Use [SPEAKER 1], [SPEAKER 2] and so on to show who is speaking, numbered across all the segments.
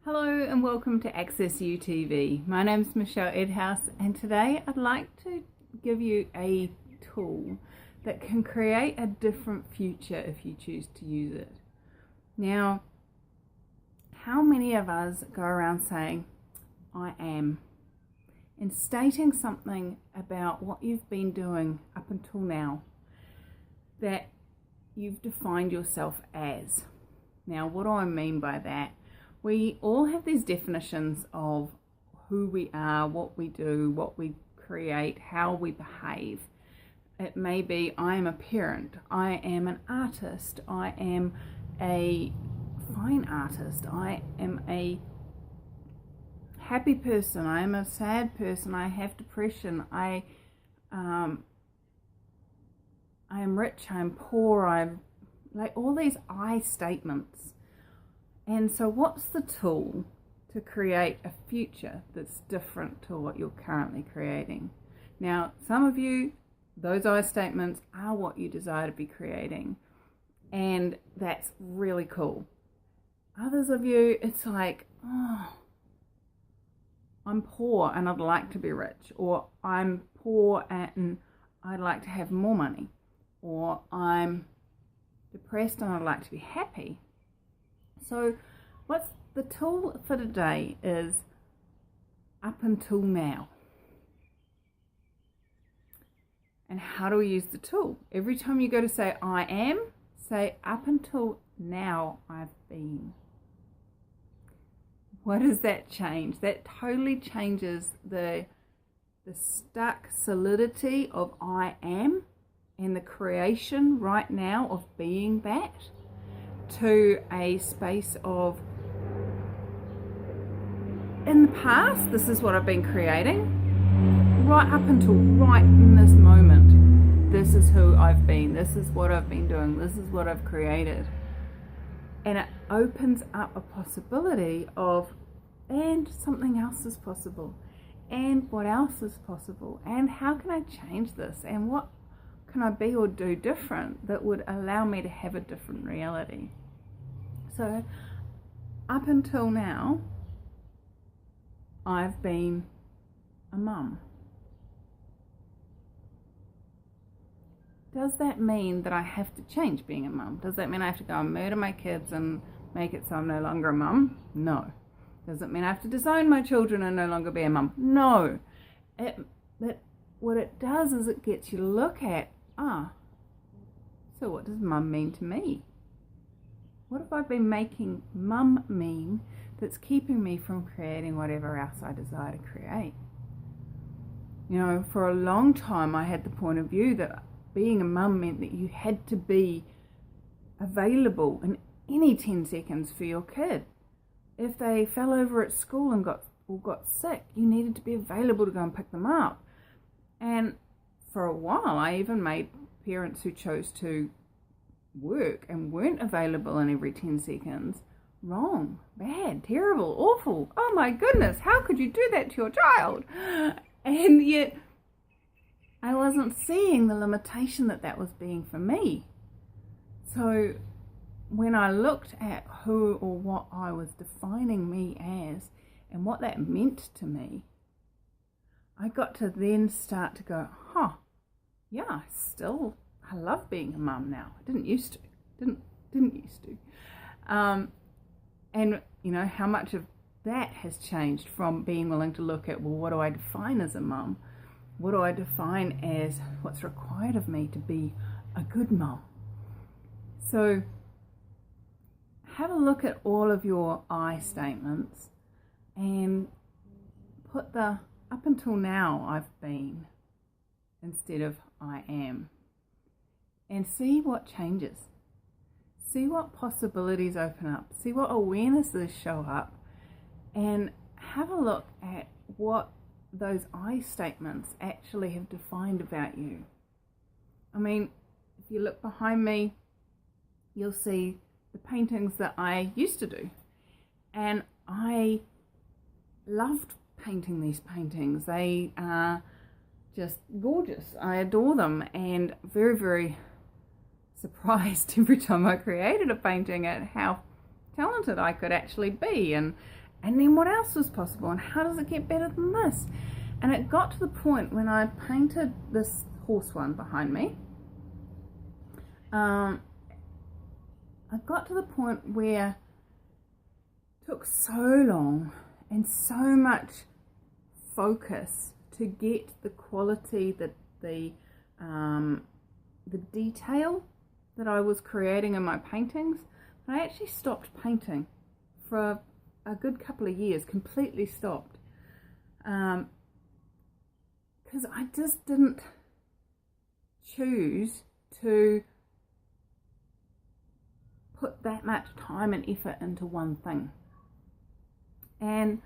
[SPEAKER 1] Hello and welcome to Access You TV. My name is Michelle Edhouse and today I'd like to give you a tool that can create a different future if you choose to use it. Now, how many of us go around saying, I am, and stating something about what you've been doing up until now that you've defined yourself as? Now, what do I mean by that? We all have these definitions of who we are, what we do, what we create, how we behave. It may be, I am a parent, I am an artist, I am a fine artist, I am a happy person, I am a sad person, I have depression, I am rich, I'm poor, I'm like all these I statements. And so what's the tool to create a future that's different to what you're currently creating? Now, some of you, those I statements are what you desire to be creating. And that's really cool. Others of you, it's like, oh, I'm poor and I'd like to be rich. Or I'm poor and I'd like to have more money. Or I'm depressed and I'd like to be happy. So what's the tool for today is up until now. And how do we use the tool? Every time you go to say I am, say up until now I've been. What does that change? That totally changes the stuck solidity of I am and the creation right now of being that, to a space of, in the past, this is what I've been creating, right up until right in this moment, this is who I've been, this is what I've been doing, this is what I've created. And it opens up a possibility of, and something else is possible, and what else is possible, and how can I change this, and what can I be or do different that would allow me to have a different reality? So up until now, I've been a mum. Does that mean that I have to change being a mum? Does that mean I have to go and murder my kids and make it so I'm no longer a mum? No. Does it mean I have to disown my children and no longer be a mum? No. What it does is it gets you to look at, so what does mum mean to me? What have I been making mum mean that's keeping me from creating whatever else I desire to create? You know, for a long time I had the point of view that being a mum meant that you had to be available in any 10 seconds for your kid. If they fell over at school and got sick, you needed to be available to go and pick them up. And for a while I even made parents who chose to work and weren't available in every 10 seconds wrong, bad, terrible, awful. Oh my goodness, how could you do that to your child? And yet I wasn't seeing the limitation that was being for me. So when I looked at who or what I was defining me as and what that meant to me, I got to then start to go, yeah, I love being a mum now. I didn't used to. And you know, how much of that has changed from being willing to look at, well, what do I define as a mum? What do I define as what's required of me to be a good mum? So have a look at all of your I statements and put the up until now I've been instead of I am, and see what changes. See what possibilities open up. See what awarenesses show up, and have a look at what those I statements actually have defined about you. I mean, if you look behind me, you'll see the paintings that I used to do, and I loved painting these paintings. They are just gorgeous. I adore them, and very, very surprised every time I created a painting at how talented I could actually be, and And then what else was possible? And how does it get better than this? And it got to the point when I painted this horse one behind me. I got to the point where it took so long and so much focus to get the quality, the detail that I was creating in my paintings. I actually stopped painting for a good couple of years, completely stopped, because I just didn't choose to put that much time and effort into one thing. And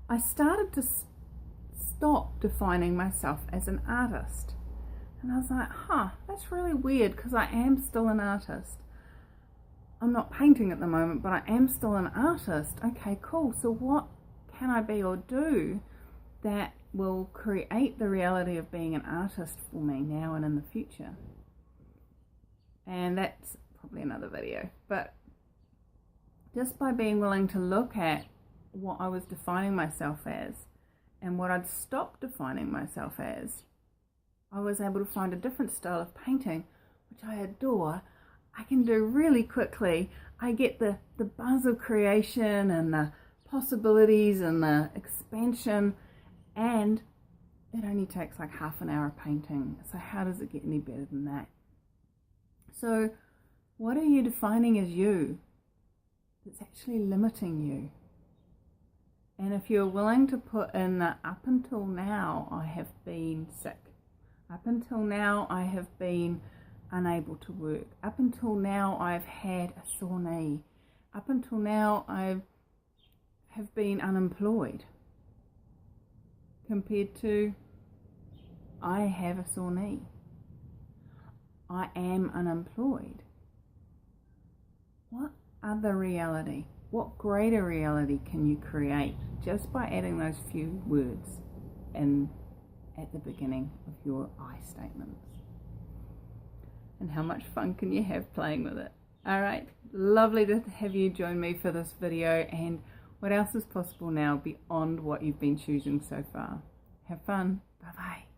[SPEAKER 1] I started to stop defining myself as an artist. And I was like, that's really weird, because I am still an artist. I'm not painting at the moment, but I am still an artist. Okay, cool. So what can I be or do that will create the reality of being an artist for me now and in the future? And that's probably another video. But just by being willing to look at what I was defining myself as and what I'd stopped defining myself as, I was able to find a different style of painting, which I adore. I can do really quickly. I get the buzz of creation and the possibilities and the expansion, and it only takes like half an hour of painting. So how does it get any better than that? So what are you defining as you that's actually limiting you? And if you're willing to put in the up until now I have been sick, up until now I have been unable to work, up until now I've had a sore knee, up until now I have been unemployed, compared to I have a sore knee, I am unemployed. What other reality, what greater reality can you create just by adding those few words in at the beginning of your I statements? And how much fun can you have playing with it? Alright, lovely to have you join me for this video, and what else is possible now beyond what you've been choosing so far. Have fun. Bye bye.